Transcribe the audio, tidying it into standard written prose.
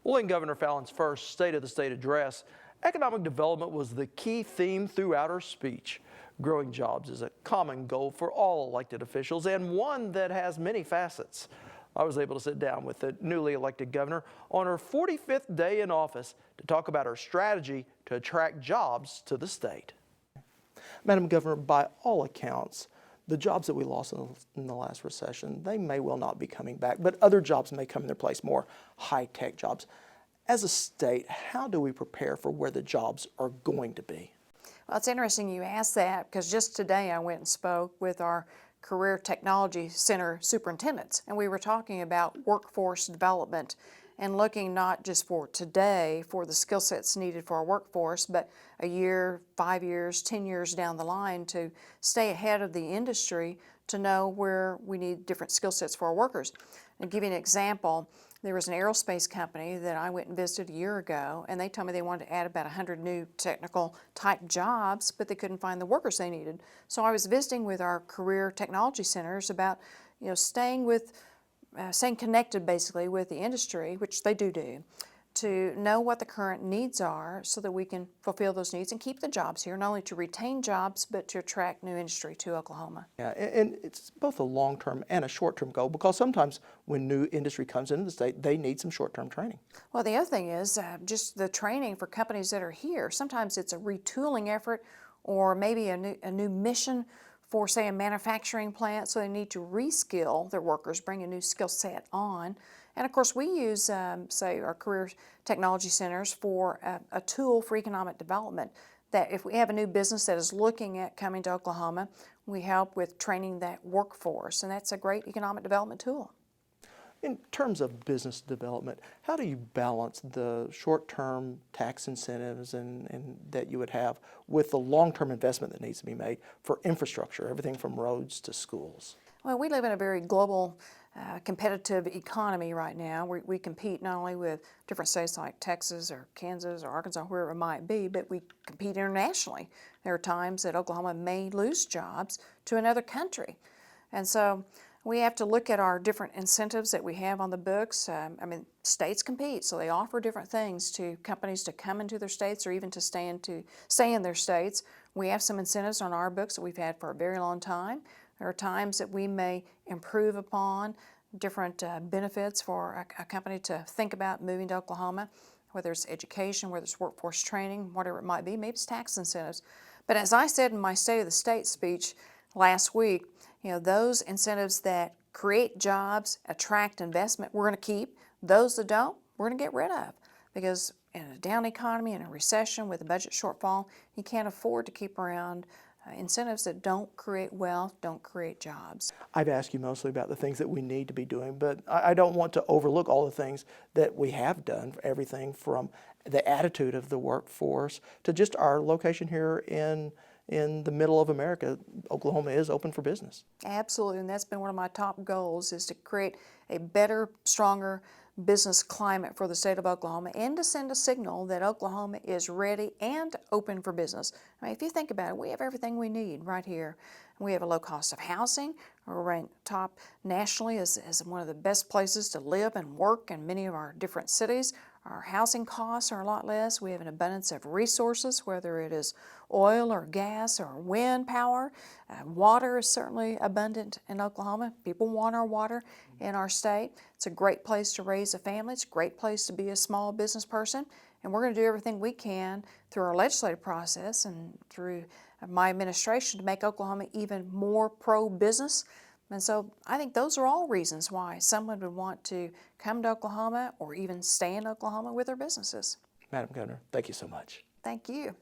Well, in Governor Fallin's first State of the State address, economic development was the key theme throughout her speech. Growing jobs is a common goal for all elected officials and one that has many facets. I was able to sit down with the newly elected governor on her 45th day in office to talk about her strategy to attract jobs to the state. Madam Governor, by all accounts, the jobs that we lost in the last recession, they may well not be coming back, but other jobs may come in their place, more high-tech jobs. As a state, how do we prepare for where the jobs are going to be? Well, it's interesting you asked that because just today I went and spoke with our Career Technology Center superintendents, and we were talking about workforce development and looking not just for today for the skill sets needed for our workforce, but a year, 5 years, 10 years down the line to stay ahead of the industry to know where we need different skill sets for our workers. I'll give you an example. There was an aerospace company that I went and visited a year ago, and they told me they wanted to add about 100 new technical type jobs, but they couldn't find the workers they needed. So I was visiting with our career technology centers about, staying connected basically with the industry, which they do, to know what the current needs are so that we can fulfill those needs and keep the jobs here, not only to retain jobs, but to attract new industry to Oklahoma. Yeah, and it's both a long-term and a short-term goal because sometimes when new industry comes into the state, they need some short-term training. Well, the other thing is just the training for companies that are here. Sometimes it's a retooling effort or maybe a new mission for, say, a manufacturing plant, so they need to reskill their workers, bring a new skill set on. And of course, we use, say, our career technology centers for a tool for economic development, that if we have a new business that is looking at coming to Oklahoma, we help with training that workforce, and that's a great economic development tool. In terms of business development, how do you balance the short-term tax incentives and that you would have with the long-term investment that needs to be made for infrastructure, everything from roads to schools? Well, we live in a very global, competitive economy right now. We compete not only with different states like Texas or Kansas or Arkansas, wherever it might be, but we compete internationally. There are times that Oklahoma may lose jobs to another country. And so we have to look at our different incentives that we have on the books. States compete, so they offer different things to companies to come into their states or even to stay in their states. We have some incentives on our books that we've had for a very long time. There are times that we may improve upon different benefits for a company to think about moving to Oklahoma, whether it's education, whether it's workforce training, whatever it might be, maybe it's tax incentives. But as I said in my State of the State speech last week, those incentives that create jobs, attract investment, we're going to keep. Those that don't, we're going to get rid of. Because in a down economy, in a recession with a budget shortfall, you can't afford to keep around incentives that don't create wealth, don't create jobs. I've asked you mostly about the things that we need to be doing, but I don't want to overlook all the things that we have done, everything from the attitude of the workforce to just our location here in the middle of America. Oklahoma is open for business. Absolutely, and that's been one of my top goals, is to create a better, stronger business climate for the state of Oklahoma and to send a signal that Oklahoma is ready and open for business. If you think about it, we have everything we need right here. We have a low cost of housing. We're ranked top nationally as one of the best places to live and work in many of our different cities. Our housing costs are a lot less. We have an abundance of resources, whether it is oil or gas or wind power. Water is certainly abundant in Oklahoma. People want our water in our state. It's a great place to raise a family. It's a great place to be a small business person. And we're going to do everything we can through our legislative process and through my administration to make Oklahoma even more pro-business. And so I think those are all reasons why someone would want to come to Oklahoma or even stay in Oklahoma with their businesses. Madam Governor, thank you so much. Thank you.